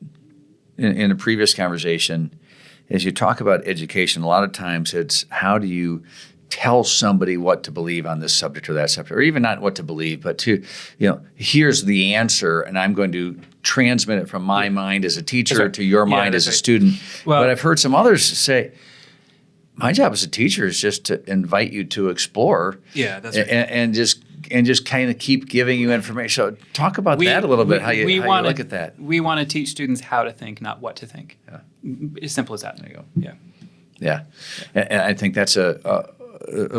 in a previous conversation, as you talk about education, a lot of times it's how do you tell somebody what to believe on this subject or that subject, or even not what to believe, but to, here's the answer, and I'm going to transmit it from my mind as a teacher to your mind as a student. Well, but I've heard some others say, my job as a teacher is just to invite you to explore. Yeah, that's right. And just kind of keep giving you information. So talk about that a little bit, how you look at that. We want to teach students how to think, not what to think. Yeah. As simple as that. There you go. Yeah. Yeah. And I think that's a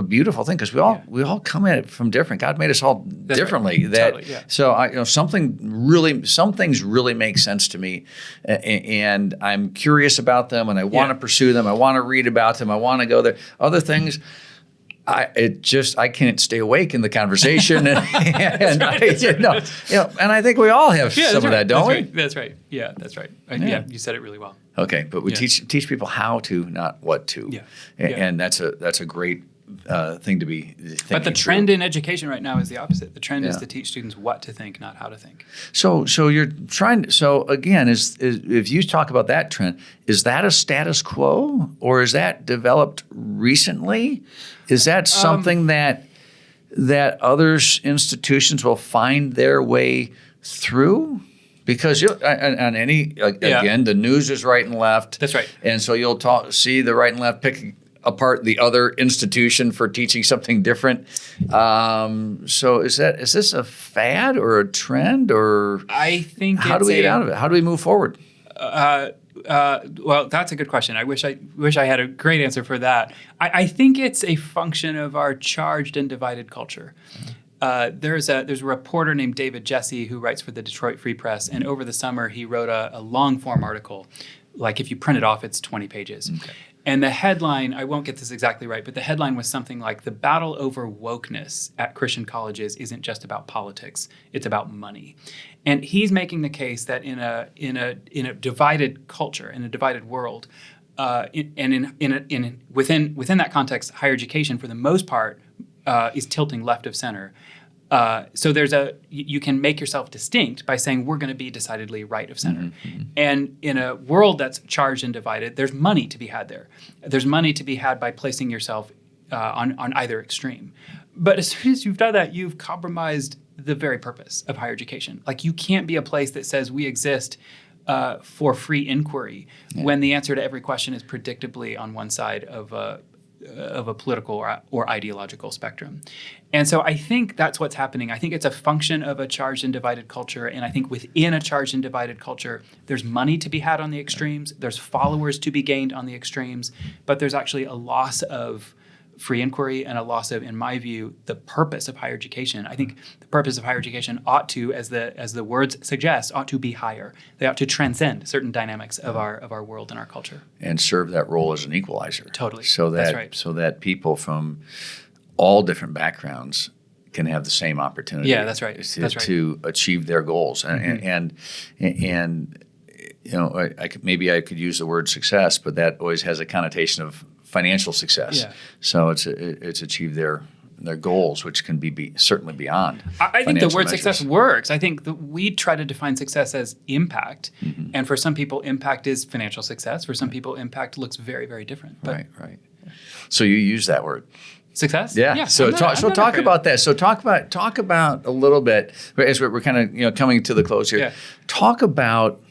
beautiful thing, because we all come at it from different. God made us all differently. Right. Totally, yeah. So some things really make sense to me, and I'm curious about them, and I want to pursue them. I want to read about them. I want to go there. Other things, I can't stay awake in the conversation, and I think we all have some of that, don't we? That's right. Yeah, that's right. Yeah, you said it really well. Okay, but we teach people how to, not what to. Yeah. And that's a great thing to be thinking. But the trend in education right now is the opposite. The trend is to teach students what to think, not how to think. So you're trying. So again, is if you talk about that trend, is that a status quo, or is that developed recently? Is that something that that other institutions will find their way through? Because on any, again, the news is right and left. That's right. And so you'll see the right and left pick apart the other institution for teaching something different. So is this a fad or a trend, or I think how do we get out of it? How do we move forward? Well, that's a good question. I wish I had a great answer for that. I think it's a function of our charged and divided culture. There's a reporter named David Jesse who writes for the Detroit Free Press, and over the summer he wrote a long form article. Like if you print it off, it's 20 pages. Okay. And the headline, I won't get this exactly right, but the headline was something like, "The battle over wokeness at Christian colleges isn't just about politics, it's about money." And he's making the case that in a divided culture, in a divided world, within that context, higher education for the most part is tilting left of center. So you can make yourself distinct by saying we're going to be decidedly right of center. Mm-hmm. And in a world that's charged and divided, there's money to be had there. There's money to be had by placing yourself on either extreme. But as soon as you've done that, you've compromised the very purpose of higher education. Like, you can't be a place that says we exist for free inquiry when the answer to every question is predictably on one side of a political or ideological spectrum. And so I think that's what's happening. I think it's a function of a charged and divided culture. And I think within a charged and divided culture, there's money to be had on the extremes. There's followers to be gained on the extremes. But there's actually a loss of free inquiry and a loss of, in my view, the purpose of higher education. I think the purpose of higher education ought to, as the words suggest, ought to be higher. They ought to transcend certain dynamics of our world and our culture. And serve that role as an equalizer. Totally. That's right. So that people from all different backgrounds can have the same opportunity. Yeah, that's right. To achieve their goals. And you know, maybe I could use the word success, but that always has a connotation of financial success. Yeah. So it's achieved their goals, which can be certainly beyond. I think the word success works. I think that we try to define success as impact, and for some people, impact is financial success. For some people, impact looks very, very different. Right. So you use that word. Success? Yeah. So talk about that. So talk about a little bit as we're kind of coming to the close here. Yeah. Talk about.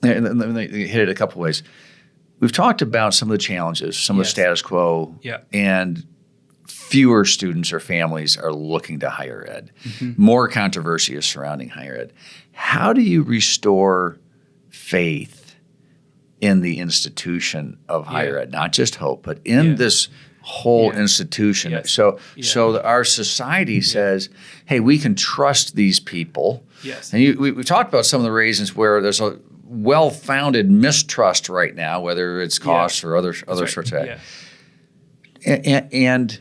Let me hit it a couple ways. We've talked about some of the challenges, some of the status quo, and fewer students or families are looking to higher ed. More controversy is surrounding higher ed. How do you restore faith in the institution of higher ed? Not just hope, but in this whole institution. Yes. So our society says, hey, we can trust these people. Yes. And we talked about some of the reasons where there's a well-founded mistrust right now, whether it's costs or other sorts of that. And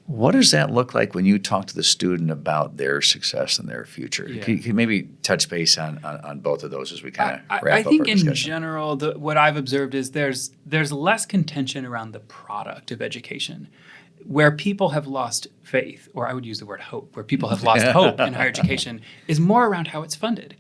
what does that look like when you talk to the student about their success and their future? Yeah. Can you maybe touch base on both of those as we kind of wrap up our discussion? I think in general, what I've observed is there's less contention around the product of education. Where people have lost faith, or I would use the word hope, where people have lost hope in higher education, is more around how it's funded.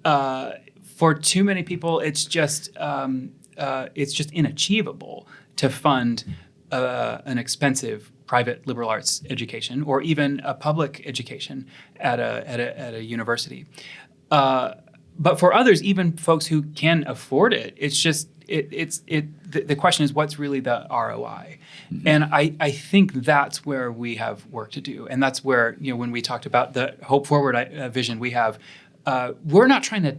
For too many people, it's just inachievable to fund an expensive private liberal arts education or even a public education at a university. But for others, even folks who can afford it, it's just the question is, what's really the ROI? And I think that's where we have work to do, and that's where when we talked about the Hope Forward vision we have. We're not trying to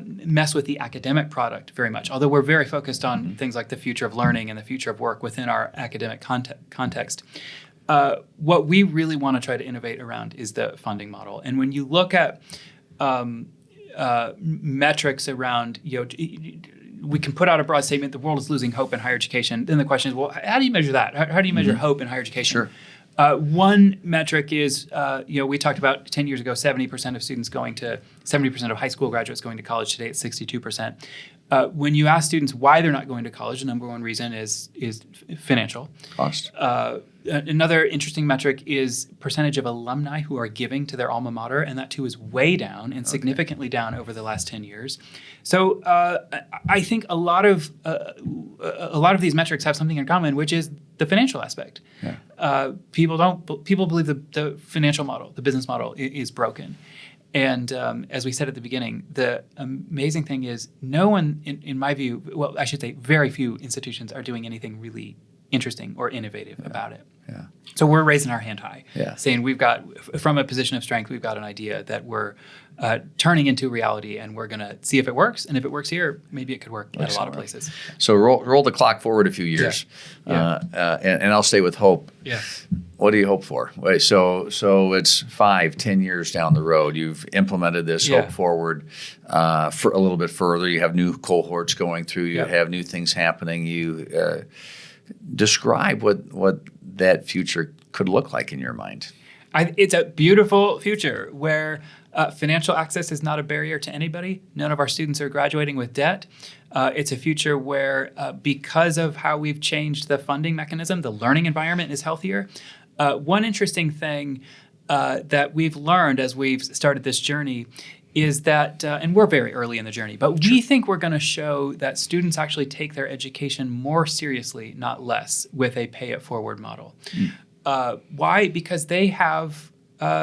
mess with the academic product very much, although we're very focused on things like the future of learning and the future of work within our academic context. What we really want to try to innovate around is the funding model. And when you look at metrics around, we can put out a broad statement, the world is losing hope in higher education. Then the question is, well, how do you measure that? How do you measure hope in higher education? Sure. One metric is, we talked about 10 years ago, 70% of high school graduates going to college. Today it's 62%. When you ask students why they're not going to college, the number one reason is financial. Cost. Another interesting metric is percentage of alumni who are giving to their alma mater, and that too is way down and significantly down over the last 10 years. So I think a lot of these metrics have something in common, which is the financial aspect. Yeah. People believe the financial model, the business model, is broken. And as we said at the beginning, the amazing thing is no one, in my view, well, I should say very few institutions are doing anything really interesting or innovative about it. Yeah. So we're raising our hand high, Yeah. saying we've got, from a position of strength, we've got an idea that we're turning into reality, and we're going to see if it works. And if it works here, maybe it could work at a lot of places. So roll the clock forward a few years, and I'll stay with hope. Yes. What do you hope for? Wait, so it's 5-10 years down the road. You've implemented this hope forward for a little bit further. You have new cohorts going through. You have new things happening. You describe what that future could look like in your mind. It's a beautiful future where financial access is not a barrier to anybody. None of our students are graduating with debt. It's a future where, because of how we've changed the funding mechanism, the learning environment is healthier. One interesting thing that we've learned as we've started this journey is that, and we're very early in the journey, but we think we're going to show that students actually take their education more seriously, not less, with a pay-it-forward model. Why? Because they have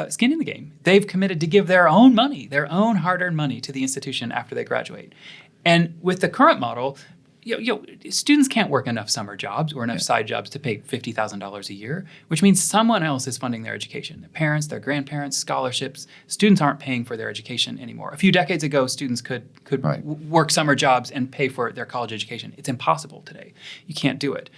skin in the game. They've committed to give their own money, their own hard-earned money, to the institution after they graduate. And with the current model, students can't work enough summer jobs or enough side jobs to pay $50,000 a year, which means someone else is funding their education. Their parents, their grandparents, scholarships. Students aren't paying for their education anymore. A few decades ago, students could work summer jobs and pay for their college education. It's impossible today. You can't do it.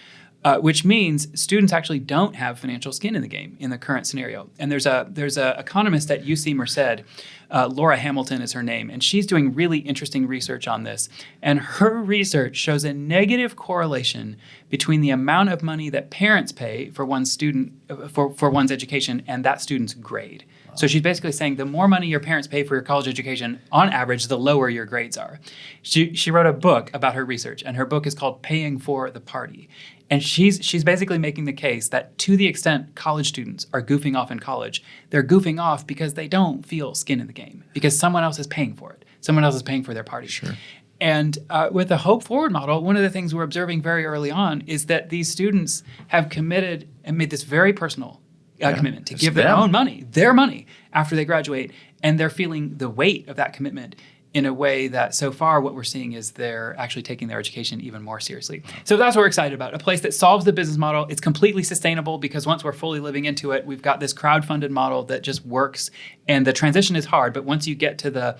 Which means students actually don't have financial skin in the game in the current scenario. And there's a economist at UC Merced, Laura Hamilton is her name, and she's doing really interesting research on this. And her research shows a negative correlation between the amount of money that parents pay for one student for one's education and that student's grade. So she's basically saying the more money your parents pay for your college education, on average, the lower your grades are. She wrote a book about her research, and her book is called Paying for the Party. And she's basically making the case that to the extent college students are goofing off in college, they're goofing off because they don't feel skin in the game, because someone else is paying for it. Someone else is paying for their party. Sure. And with the Hope Forward model, one of the things we're observing very early on is that these students have committed and made this very personal commitment to give their own money, their money, after they graduate. And they're feeling the weight of that commitment in a way that so far what we're seeing is they're actually taking their education even more seriously. So that's what we're excited about, a place that solves the business model. It's completely sustainable because once we're fully living into it, we've got this crowd-funded model that just works. And the transition is hard, but once you get to the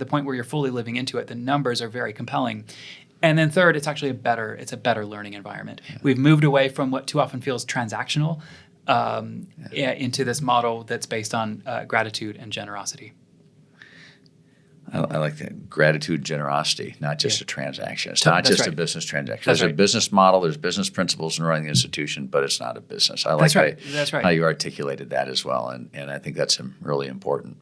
point where you're fully living into it, the numbers are very compelling. And then third, it's actually a better learning environment. Yeah. We've moved away from what too often feels transactional into this model that's based on gratitude and generosity. I like that. Gratitude, generosity, not just a transaction. It's That's not just right. a business transaction. That's There's right. a business model, there's business principles in running the institution, but it's not a business. I like That's right. how you articulated that as well, and I think that's really important.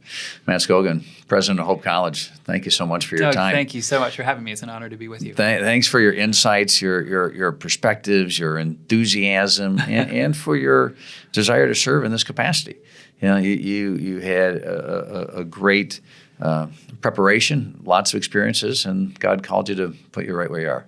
Matt Scogin, president of Hope College, thank you so much for your Doug, time. thank you so much for having me. It's an honor to be with you. Thanks for your insights, your perspectives, your enthusiasm, and for your desire to serve in this capacity. You know, you had a great preparation, lots of experiences, and God called you to put you right where you are.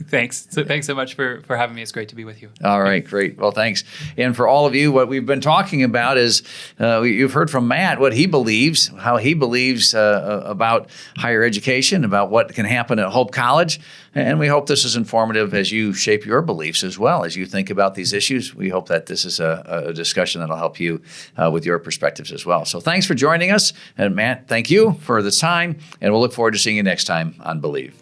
Thanks. So thanks so much for having me. It's great to be with you. All right, great. Well, thanks. And for all of you, what we've been talking about is you've heard from Matt what he believes, how he believes about higher education, about what can happen at Hope College. And we hope this is informative as you shape your beliefs as well. As you think about these issues, we hope that this is a discussion that will help you with your perspectives as well. So thanks for joining us. And Matt, thank you for this time. And we'll look forward to seeing you next time on Believe.